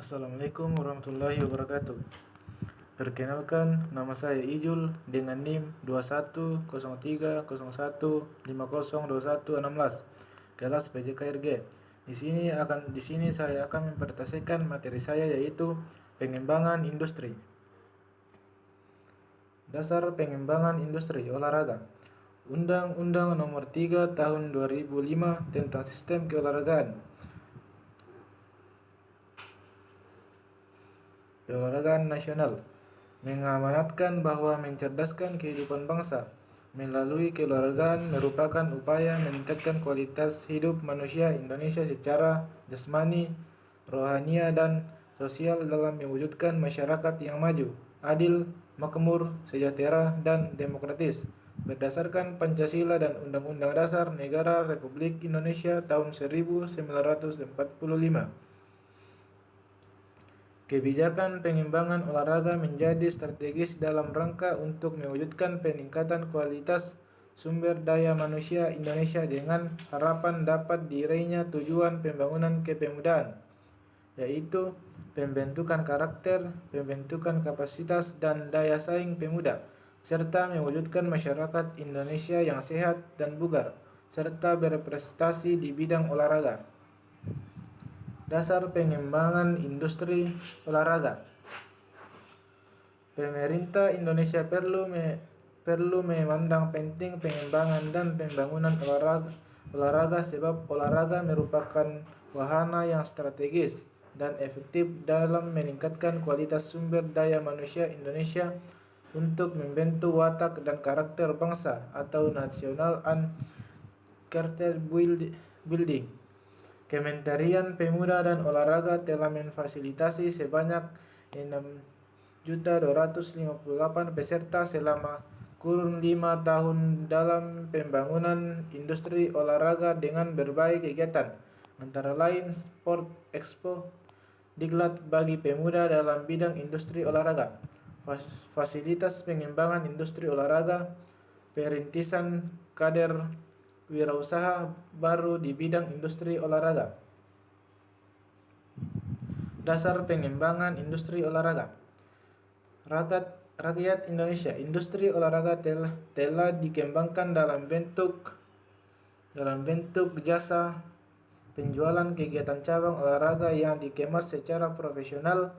Assalamualaikum warahmatullahi wabarakatuh. Perkenalkan, nama saya Ijul dengan NIM 210301502116, kelas PJKRG. Di sini saya akan mempresentasikan materi saya, yaitu pengembangan industri. Dasar pengembangan industri olahraga. Undang-Undang Nomor 3 Tahun 2005 tentang Sistem Keolahragaan Nasional mengamanatkan bahwa mencerdaskan kehidupan bangsa melalui keolahragaan merupakan upaya meningkatkan kualitas hidup manusia Indonesia secara jasmani, rohania, dan sosial dalam mewujudkan masyarakat yang maju, adil, makmur, sejahtera, dan demokratis berdasarkan Pancasila dan Undang-Undang Dasar Negara Republik Indonesia tahun 1945. Kebijakan pengembangan olahraga menjadi strategis dalam rangka untuk mewujudkan peningkatan kualitas sumber daya manusia Indonesia dengan harapan dapat diraihnya tujuan pembangunan kepemudaan, yaitu pembentukan karakter, pembentukan kapasitas dan daya saing pemuda, serta mewujudkan masyarakat Indonesia yang sehat dan bugar, serta berprestasi di bidang olahraga. Dasar pengembangan industri olahraga. Pemerintah Indonesia perlu memandang penting pengembangan dan pembangunan olahraga sebab olahraga merupakan wahana yang strategis dan efektif dalam meningkatkan kualitas sumber daya manusia Indonesia untuk membentuk watak dan karakter bangsa atau national and character building. Kementerian Pemuda dan Olahraga telah memfasilitasi sebanyak 6.258 peserta selama kurun 5 tahun dalam pembangunan industri olahraga dengan berbagai kegiatan, antara lain Sport Expo, Diklat bagi pemuda dalam bidang industri olahraga, fasilitas pengembangan industri olahraga, perintisan kader wirausaha baru di bidang industri olahraga. Dasar pengembangan industri olahraga. Rakyat Indonesia, industri olahraga telah dikembangkan dalam bentuk jasa penjualan kegiatan cabang olahraga yang dikemas secara profesional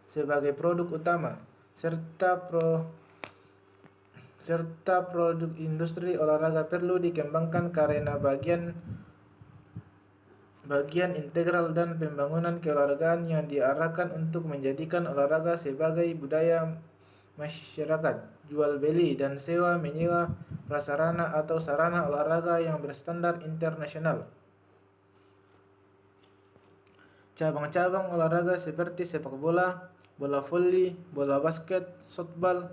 sebagai produk utama, serta produk industri olahraga perlu dikembangkan karena bagian integral dan pembangunan keolahragaan yang diarahkan untuk menjadikan olahraga sebagai budaya masyarakat, jual beli dan sewa menyewa prasarana atau sarana olahraga yang berstandar internasional. Cabang-cabang olahraga seperti sepak bola, bola voli, bola basket, softball,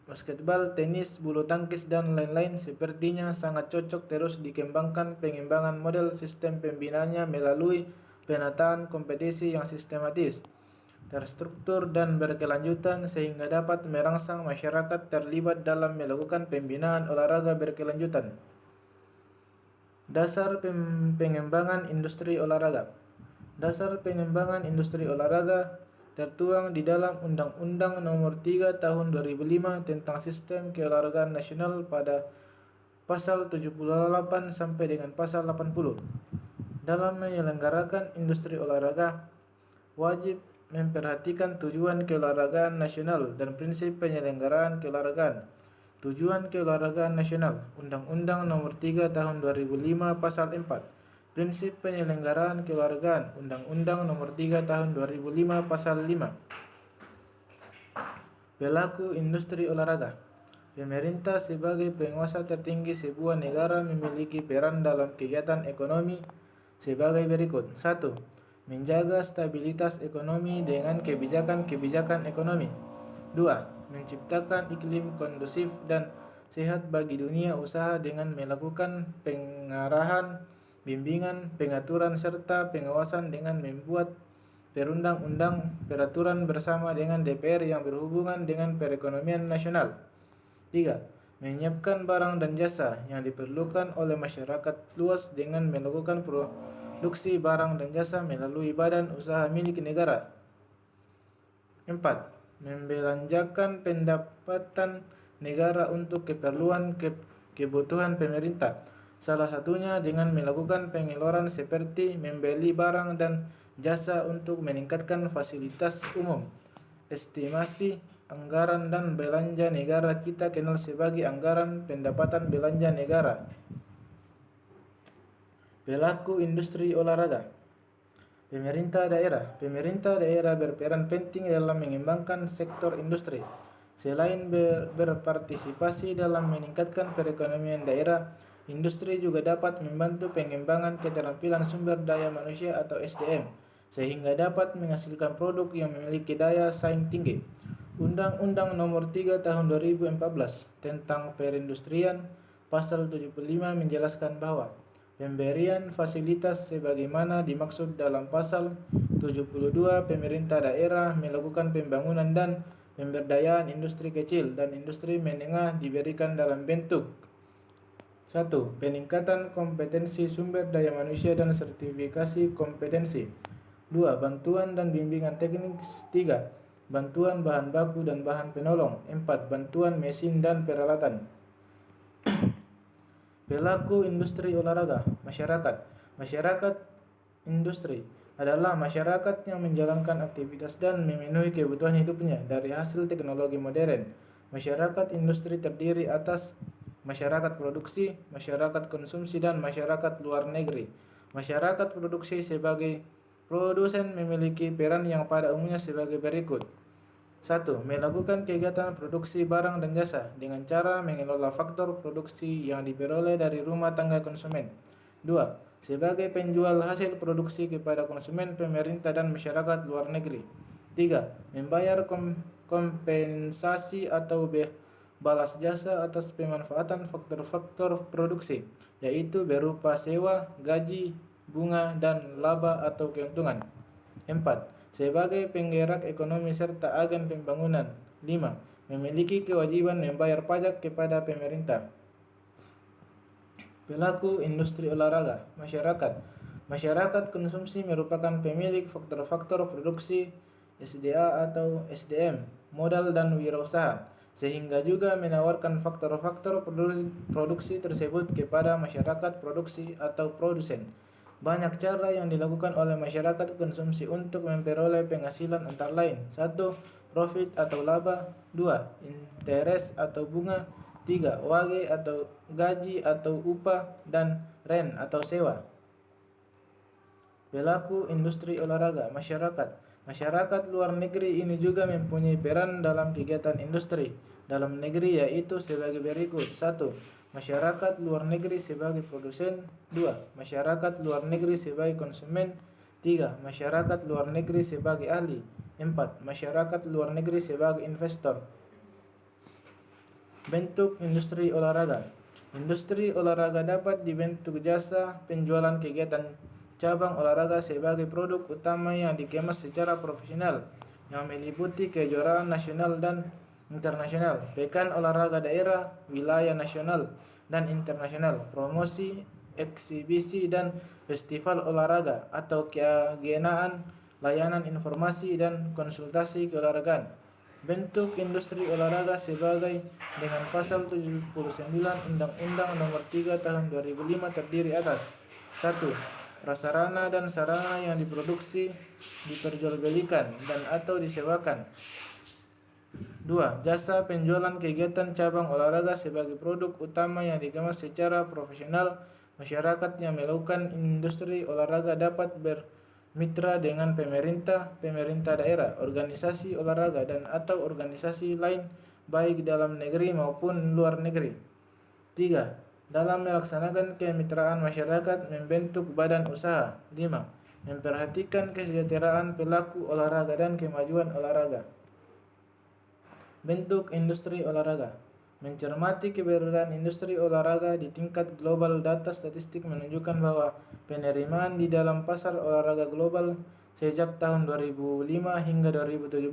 basketbal, tenis, bulu tangkis, dan lain-lain sepertinya sangat cocok terus dikembangkan pengembangan model sistem pembinaannya melalui penataan kompetisi yang sistematis, terstruktur, dan berkelanjutan sehingga dapat merangsang masyarakat terlibat dalam melakukan pembinaan olahraga berkelanjutan. Dasar pengembangan industri olahraga. Dasar pengembangan industri olahraga tertuang di dalam Undang-Undang Nomor 3 Tahun 2005 tentang Sistem Keolahragaan Nasional pada pasal 78 sampai dengan pasal 80. Dalam menyelenggarakan industri olahraga, wajib memperhatikan tujuan keolahragaan nasional dan prinsip penyelenggaraan keolahragaan. Tujuan keolahragaan nasional, Undang-Undang Nomor 3 Tahun 2005 Pasal 4. Prinsip penyelenggaraan keolahragaan, Undang-Undang Nomor 3 Tahun 2005 Pasal 5. Pelaku industri olahraga. Pemerintah sebagai penguasa tertinggi sebuah negara memiliki peran dalam kegiatan ekonomi sebagai berikut. 1. Menjaga stabilitas ekonomi dengan kebijakan-kebijakan ekonomi. 2. Menciptakan iklim kondusif dan sehat bagi dunia usaha dengan melakukan pengarahan, bimbingan, pengaturan, serta pengawasan dengan membuat peraturan bersama dengan DPR yang berhubungan dengan perekonomian nasional. 3. Menyiapkan barang dan jasa yang diperlukan oleh masyarakat luas dengan melakukan produksi barang dan jasa melalui badan usaha milik negara. 4. Membelanjakan pendapatan negara untuk keperluan kebutuhan pemerintah. Salah satunya dengan melakukan pengeluaran seperti membeli barang dan jasa untuk meningkatkan fasilitas umum. Estimasi anggaran dan belanja negara kita kenal sebagai anggaran pendapatan belanja negara. Pelaku industri olahraga. Pemerintah daerah berperan penting dalam mengembangkan sektor industri. Selain berpartisipasi dalam meningkatkan perekonomian daerah, industri juga dapat membantu pengembangan keterampilan sumber daya manusia atau SDM, sehingga dapat menghasilkan produk yang memiliki daya saing tinggi. Undang-Undang Nomor 3 Tahun 2014 tentang Perindustrian Pasal 75 menjelaskan bahwa pemberian fasilitas sebagaimana dimaksud dalam pasal 72 pemerintah daerah melakukan pembangunan dan pemberdayaan industri kecil dan industri menengah diberikan dalam bentuk 1. Peningkatan kompetensi sumber daya manusia dan sertifikasi kompetensi. 2. Bantuan dan bimbingan teknis. 3. Bantuan bahan baku dan bahan penolong. 4. Bantuan mesin dan peralatan. Pelaku industri olahraga. Masyarakat industri adalah masyarakat yang menjalankan aktivitas dan memenuhi kebutuhan hidupnya dari hasil teknologi modern. Masyarakat industri terdiri atas masyarakat produksi, masyarakat konsumsi, dan masyarakat luar negeri. Masyarakat produksi sebagai produsen memiliki peran yang pada umumnya sebagai berikut. 1. Melakukan kegiatan produksi barang dan jasa dengan cara mengelola faktor produksi yang diperoleh dari rumah tangga konsumen. 2. Sebagai penjual hasil produksi kepada konsumen, pemerintah, dan masyarakat luar negeri. 3. Membayar kompensasi atau balas jasa atas pemanfaatan faktor-faktor produksi, yaitu berupa sewa, gaji, bunga, dan laba atau keuntungan. 4. Sebagai penggerak ekonomi serta agen pembangunan. 5. Memiliki kewajiban membayar pajak kepada pemerintah. Pelaku industri olahraga. Masyarakat konsumsi merupakan pemilik faktor-faktor produksi SDA atau SDM, modal dan wirausaha, sehingga juga menawarkan faktor-faktor produksi tersebut kepada masyarakat produksi atau produsen. Banyak cara yang dilakukan oleh masyarakat konsumsi untuk memperoleh penghasilan antara lain. 1. Profit atau laba. 2. Interest atau bunga. 3. Wage atau gaji atau upah. Dan rent atau sewa. Pelaku industri olahraga. Masyarakat luar negeri ini juga mempunyai peran dalam kegiatan industri dalam negeri, yaitu sebagai berikut. 1. Masyarakat luar negeri sebagai produsen. 2. Masyarakat luar negeri sebagai konsumen. 3. Masyarakat luar negeri sebagai ahli. 4. Masyarakat luar negeri sebagai investor. Bentuk industri olahraga. Industri olahraga dapat dibentuk jasa penjualan kegiatan cabang olahraga sebagai produk utama yang dikemas secara profesional, yang meliputi kejuaraan nasional dan internasional, pekan olahraga daerah, wilayah nasional dan internasional, promosi, eksibisi, dan festival olahraga atau keagenaan, layanan informasi dan konsultasi keolahragaan. Bentuk industri olahraga sebagai dengan pasal 79 Undang-Undang Nomor 3 Tahun 2005 terdiri atas 1. Prasarana dan sarana yang diproduksi, diperjualbelikan, dan atau disewakan. 2. Jasa penjualan kegiatan cabang olahraga sebagai produk utama yang dikemas secara profesional. Masyarakat yang melakukan industri olahraga dapat bermitra dengan pemerintah daerah, organisasi olahraga, dan atau organisasi lain baik dalam negeri maupun luar negeri. 3. Dalam melaksanakan kemitraan masyarakat membentuk badan usaha. 5. Memperhatikan kesejahteraan pelaku olahraga dan kemajuan olahraga. Bentuk industri olahraga. Mencermati keberadaan industri olahraga di tingkat global, data statistik menunjukkan bahwa penerimaan di dalam pasar olahraga global sejak tahun 2005 hingga 2017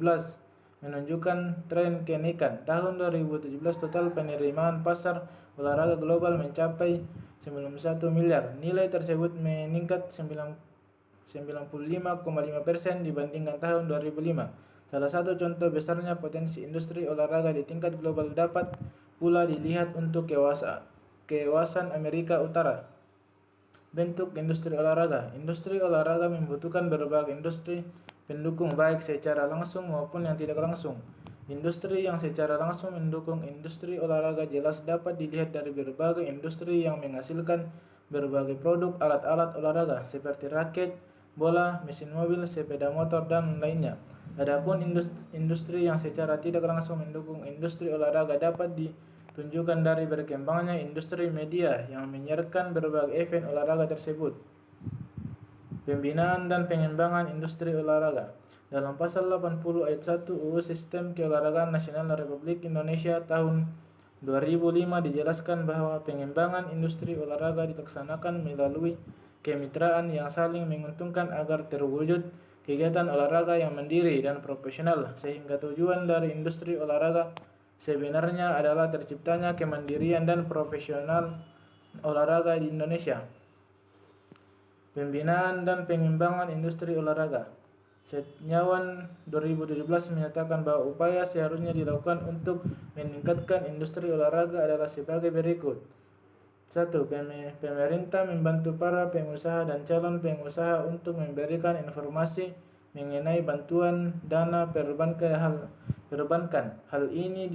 menunjukkan tren kenaikan. Tahun 2017 total penerimaan pasar olahraga global mencapai miliar. Nilai tersebut meningkat 95,5% dibandingkan tahun 2005. Salah satu contoh besarnya potensi industri olahraga di tingkat global dapat pula dilihat untuk kawasan Amerika Utara. Bentuk industri olahraga. Industri olahraga membutuhkan berbagai industri pendukung baik secara langsung maupun yang tidak langsung. Industri yang secara langsung mendukung industri olahraga jelas dapat dilihat dari berbagai industri yang menghasilkan berbagai produk alat-alat olahraga seperti raket, bola, mesin mobil, sepeda motor, dan lainnya. Adapun industri yang secara tidak langsung mendukung industri olahraga dapat ditunjukkan dari berkembangnya industri media yang menyiarkan berbagai event olahraga tersebut. Pembinaan dan pengembangan industri olahraga. Dalam pasal 80 ayat 1 UU Sistem Keolahragaan Nasional Republik Indonesia tahun 2005 dijelaskan bahwa pengembangan industri olahraga dilaksanakan melalui kemitraan yang saling menguntungkan agar terwujud kegiatan olahraga yang mandiri dan profesional, sehingga tujuan dari industri olahraga sebenarnya adalah terciptanya kemandirian dan profesional olahraga di Indonesia. Pembinaan dan pengembangan industri olahraga. Setyawan 2017 menyatakan bahwa upaya seharusnya dilakukan untuk meningkatkan industri olahraga adalah sebagai berikut. 1. Pemerintah membantu para pengusaha dan calon pengusaha untuk memberikan informasi mengenai bantuan dana perbankan. Hal ini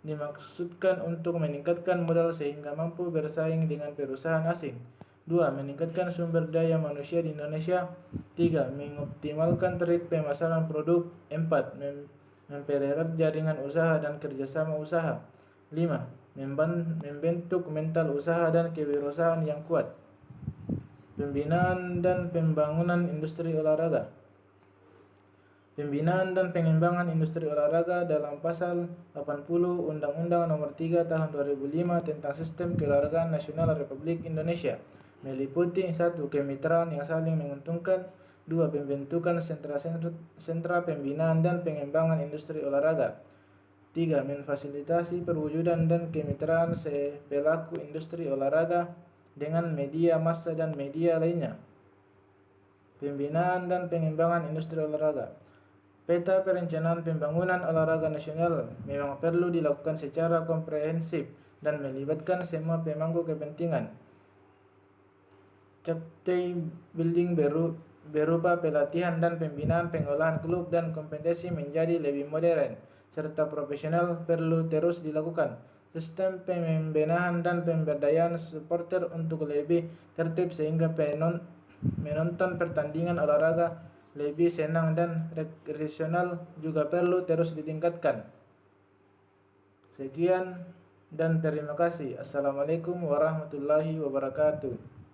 dimaksudkan untuk meningkatkan modal sehingga mampu bersaing dengan perusahaan asing. 2. Meningkatkan sumber daya manusia di Indonesia. 3. Mengoptimalkan trik pemasaran produk. 4. Mempererat jaringan usaha dan kerjasama usaha. 5. Membentuk mental usaha dan kewirausahaan yang kuat. Pembinaan dan pembangunan industri olahraga. Pembinaan dan pengembangan industri olahraga dalam pasal 80 Undang-Undang Nomor 3 Tahun 2005 tentang Sistem Keolahragaan Nasional Republik Indonesia meliputi 1. Kemitraan yang saling menguntungkan. 2. Pembentukan sentra pembinaan dan pengembangan industri olahraga. 3. Memfasilitasi perwujudan dan kemitraan pelaku industri olahraga dengan media massa dan media lainnya. Pembinaan dan pengembangan industri olahraga. Peta perencanaan pembangunan olahraga nasional memang perlu dilakukan secara komprehensif dan melibatkan semua pemangku kepentingan. Capacity building berupa pelatihan dan pembinaan pengolahan klub dan kompetisi menjadi lebih modern serta profesional perlu terus dilakukan. Sistem pembenahan dan pemberdayaan supporter untuk lebih tertib sehingga menonton pertandingan olahraga lebih senang dan rekreasional juga perlu terus ditingkatkan. Sekian dan terima kasih. Assalamualaikum warahmatullahi wabarakatuh.